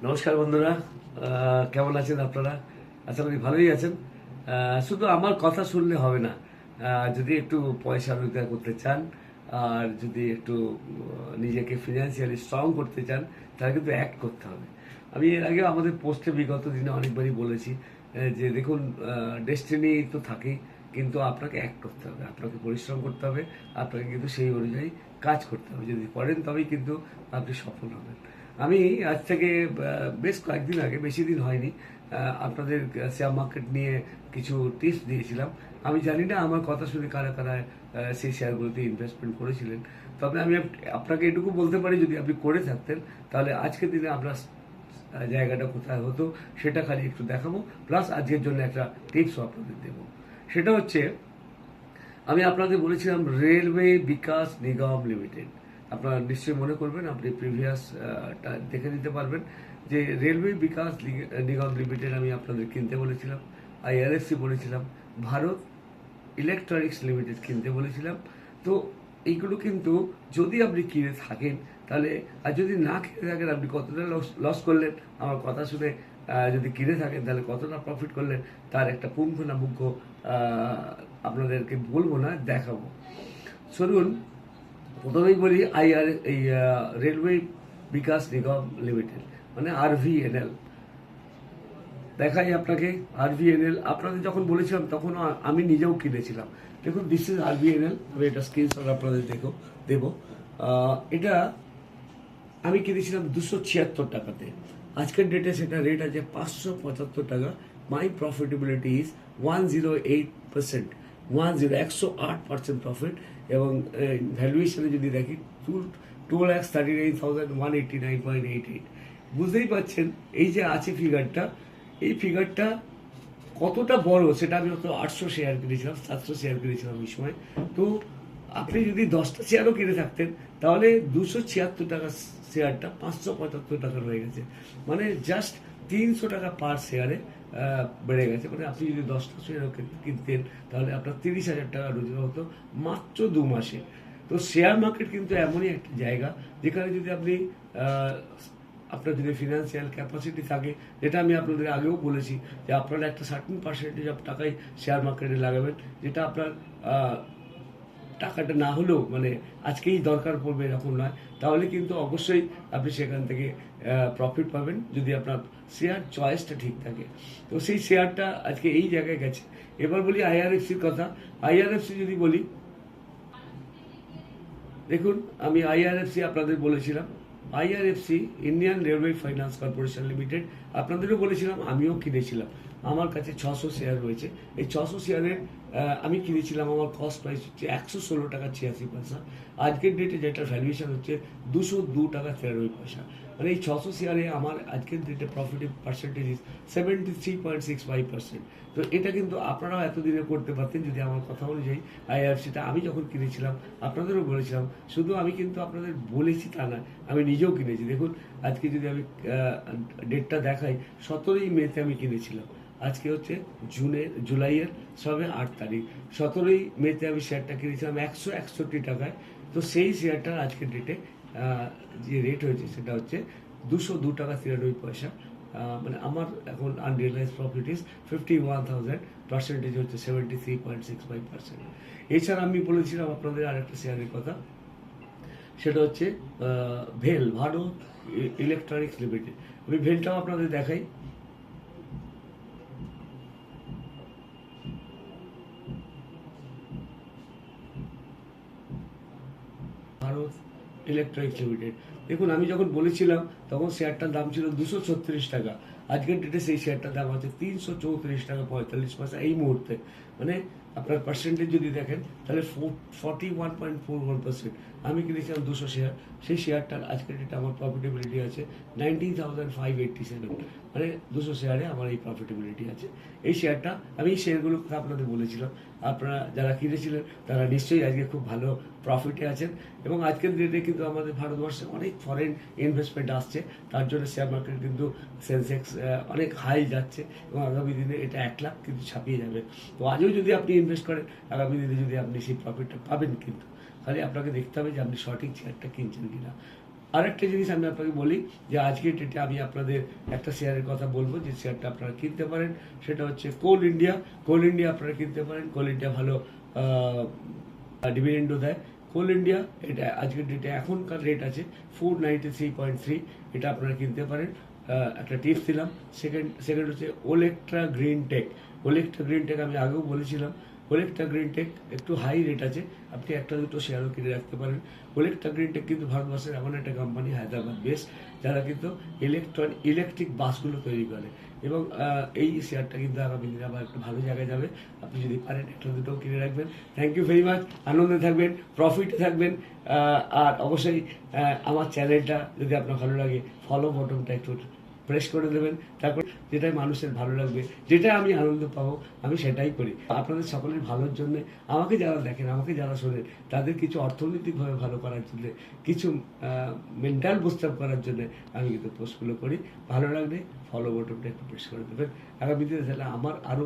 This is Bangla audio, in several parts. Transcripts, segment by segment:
নমস্কার বন্ধুরা, কেমন আছেন আপনারা? আশা করি ভালোই আছেন। শুধু আমার কথা শুনলে হবে না। যদি একটু পয়সা রোজগার করতে চান আর যদি একটু নিজেকে ফিনান্সিয়ালি স্ট্রং করতে চান, তাহলে কিন্তু অ্যাক্ট করতে হবে। আমি এর আগেও আমাদের পোস্টে বিগত দিনে অনেকবারই বলেছি যে দেখুন, ডেস্টিনি তো থাকেই, কিন্তু আপনাকে অ্যাক্ট করতে হবে, আপনাকে পরিশ্রম করতে হবে, আপনাকে কিন্তু সেই অনুযায়ী কাজ করতে হবে। যদি করেন তবেই কিন্তু আপনি সফল হবেন। আমি আজ থেকে বেশ কয়েকদিন আগে, বেশি দিন হয়নি, আপনাদের শেয়ার মার্কেট নিয়ে কিছু টিপস দিয়েছিলাম। আমি জানি না আমার কথা শুনে কারা কারা সেই শেয়ারগুলোতে ইনভেস্টমেন্ট করেছিলেন। তবে আমি আপনাকে এটুকু বলতে পারি, যদি আপনি করে থাকতেন তাহলে আজকের দিনে আপনার জায়গাটা কোথায় হতো সেটা খালি একটু দেখাবো, প্লাস আজকের জন্য একটা টিপসও আপনাদের দেবো। সেটা হচ্ছে, আমি আপনাদের বলেছিলাম রেলওয়ে বিকাশ নিগম লিমিটেড। আপনারা নিশ্চয়ই মনে করবেন, আপনি প্রিভিয়াস দেখে নিতে পারবেন যে রেলওয়ে বিকাশ নিগম লিমিটেড আমি আপনাদের কিনতে বলেছিলাম, আইআরএফসি বলেছিলাম, ভারত ইলেকট্রনিক্স লিমিটেড কিনতে বলেছিলাম। তো এইগুলো কিন্তু যদি আপনি কিনে থাকেন তাহলে, আর যদি না কিনে থাকেন আপনি কতটা লস করলেন আমার কথা শুনে, যদি কিনে থাকেন তাহলে কতটা প্রফিট করলেন তার একটা পুঙ্খানুপুঙ্খ আপনাদেরকে বলবো না, দেখাবো। শুনুন, প্রথমেই বলি এই রেলওয়ে বিকাশ নিগম লিমিটেড মানে আরভিএনএল। দেখাই আপনাকে আরভিএনএল। আপনাদের যখন বলেছিলাম তখন আমি নিজেও কিনেছিলাম। দেখুন, দিস ইজ আরভিএনএল। আমি এটা স্ক্রিনশট আপনাদের দেবো। এটা আমি কিনেছিলাম 276 টাকাতে। আজকের ডেটে সেটা রেট আছে 575 টাকা। মাই প্রফিটেবিলিটি ইজ 108%। 108% প্রফিট। এবং ভ্যালুয়েশনে যদি দেখি 2,39,189.88। বুঝতেই পারছেন এই যে আছে ফিগারটা, এই ফিগারটা কতটা বড় সেটা আমি হয়তো 800 শেয়ার কিনেছিলাম, 700 শেয়ার কিনেছিলাম এই সময়। তো আপনি যদি 10টা শেয়ারও কিনে থাকতেন তাহলে 276 টাকা শেয়ারটা 575 টাকা হয়ে গেছে। মানে জাস্ট 300 টাকা পার শেয়ারে বেড়ে গেছে। মানে আপনি যদি 10টা শেয়ারও কিনতেন তাহলে আপনার 30,000 টাকা রোজগার হতো মাত্র 2 মাসে। তো শেয়ার মার্কেট কিন্তু এমনই একটা জায়গা যেখানে যদি আপনি আপনার যদি ফিনান্সিয়াল ক্যাপাসিটি থাকে, যেটা আমি আপনাদের আগেও বলেছি যে আপনারা একটা সার্টেন পার্সেন্টেজ অফ টাকাই শেয়ার মার্কেটে লাগাবেন, যেটা আপনার টাকাটা না হলেও মানে আজকেই দরকার পড়বে এরকম নয়, তাহলে কিন্তু অবশ্যই আপনি সেখান থেকে প্রফিট পাবেন যদি আপনার শেয়ার চয়েসটা ঠিক থাকে। তো সেই শেয়ারটা আজকে এই জায়গায় গেছে। এবার বলি আইআরএফসির কথা। আইআরএফসি যদি বলি, দেখুন, আমি আইআরএফসি আপনাদের বলেছিলাম, IRFC Indian railway finance corporation limited আপনাদেরও বলেছিলাম, আমিও কিনেছিলাম। আমার কাছে 600 শেয়ার রয়েছে। এই 600 শেয়ারের আমি কিনেছিলাম, আমার কস্ট প্রাইস হচ্ছে 116 টাকা 86 পয়সা। আজকের ডেটে যেটা ভ্যালুয়েশন হচ্ছে 202 টাকা 93 পয়সা। মানে এই 600 শেয়ারে আমার আজকের ডেটে প্রফিটিভ পার্সেন্টেজ 73.65%। তো এটা কিন্তু আপনারাও এতদিনে করতে পারতেন যদি আমার কথা অনুযায়ী আইআরএফসিটা আমি যখন কিনেছিলাম আপনাদেরও বলেছিলাম। শুধু আমি কিন্তু আপনাদের বলেছি তা না, আমি নিজেও কিনেছি। দেখুন, আজকে যদি আমি ডেটটা দেখাই, 17ই মেতে আমি কিনেছিলাম। আজকে হচ্ছে জুলাইয়ের সবে 8 তারিখ। 17ই মেতে আমি শেয়ারটা কিনেছিলাম 161 টাকায়। তো সেই শেয়ারটার আজকের ডেটে যে রেট হয়েছে সেটা হচ্ছে 202 টাকা 93 পয়সা। মানে আমার এখন আনরিয়েলাইজ প্রফিট ইজ 51,000। পার্সেন্টেজ হচ্ছে 73.65%। এছাড়া আমি বলেছিলাম আপনাদের আরেকটা শেয়ারের কথা, সেটা হচ্ছে ভারত ইলেকট্রনিক্স লিমিটেড। আমি ভেলটাও আপনাদের দেখাই। Bharat electronics limited. দেখুন, আমি যখন বলেছিলাম তখন শেয়ারটার দাম ছিল 236 টাকা। আজকের ডেটে সেই শেয়ারটার দাম হচ্ছে 334 টাকা 45 পয়সা এই মুহূর্তে। মানে আপনার পার্সেন্টেজ যদি দেখেন তাহলে 41.41%। আমি কিনেছিলাম 200 শেয়ার। সেই শেয়ারটার আজকের ডেটে আমার প্রফিটেবিলিটি আছে 19,587। মানে 200 শেয়ারে আমার এই প্রফিটেবিলিটি আছে। এই শেয়ারটা, আমি এই শেয়ারগুলো কথা আপনাদের বলেছিলাম। আপনারা যারা কিনেছিলেন তারা নিশ্চয়ই আজকে খুব ভালো প্রফিটে আছেন। এবং আজকের ডেটে কিন্তু আমাদের ভারতবর্ষে অনেক ফরেন ইনভেস্টমেন্ট আসছে, তার জন্য শেয়ার মার্কেট কিন্তু সেন্সেক্স অনেক হাই যাচ্ছে এবং আগামী দিনে এটা 1 লাখ কিন্তু ছাপিয়ে যাবে। তো আজও যদি আপনি ইনভেস্ট করেন, আগামী দিনে যদি আপনি সেই প্রফিটটা পাবেন, কিন্তু খালি আপনাকে দেখতে হবে যে আপনি সঠিক শেয়ারটা কিনছেন কিনা। আরেকটা জিনিস আমি আপনাকে বলি যে আজকের ডেটে আমি আপনাদের একটা শেয়ারের কথা বলবো, যে শেয়ারটা আপনারা কিনতে পারেন, সেটা হচ্ছে কোল ইন্ডিয়া। কোল ইন্ডিয়া আপনারা কিনতে পারেন। কোল ইন্ডিয়া ভালো ডিভিডেন্ডও দেয়। কোল ইন্ডিয়া এটা আজকের ডেটে এখনকার রেট আছে 493.3, এটা আপনারা কিনতে পারেন। একটা টিপস দিলাম। সেকেন্ড হচ্ছে Olectra green take. Olectra green take আমি আগেও বলেছিলাম, ওলেকট্রা গ্রিন টেক একটু হাই রেট আছে, আপনি একটা দুটো শেয়ারও কিনে রাখতে পারেন। ওলেকট্রা গ্রিন টেক কিন্তু ভারতবর্ষের এমন একটা কোম্পানি, হায়দ্রাবাদ বেস, যারা কিন্তু ইলেকট্রিক বাসগুলো তৈরি করে, এবং এই শেয়ারটা কিন্তু আগামী দিনে আবার একটু ভালো জায়গায় যাবে। আপনি যদি পারেন একটা দুটোও কিনে রাখবেন। Thank you very much. আনন্দে থাকবেন, প্রফিটে থাকবেন। আর অবশ্যই আমার চ্যানেলটা যদি আপনার ভালো লাগে, ফলো বটনটা একটু প্রেস করে দেবেন। তারপর যেটাই মানুষের ভালো লাগবে, যেটা আমি আনন্দ পাবো, আমি সেটাই করি। আপনাদের সকলের ভালোর জন্য, আমাকে যারা দেখেন, আমাকে যারা শোনেন, তাদের কিছু অর্থনৈতিকভাবে ভালো করার জন্য, কিছু মেন্টাল বুস্ট আপ করার জন্য আমি কিন্তু পোস্টগুলো করি। ভালো লাগলে ফলো বটনটা একটু প্রেস করে দেবেন। আগামী দিনে তাহলে আমার আরও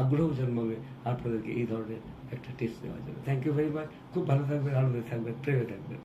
আগ্রহ জন্মাবে আপনাদেরকে এই ধরনের একটা টিপস দেওয়ার জন্য। Thank you very much. খুব ভালো থাকবেন, আনন্দে থাকবেন, প্রেমে থাকবেন।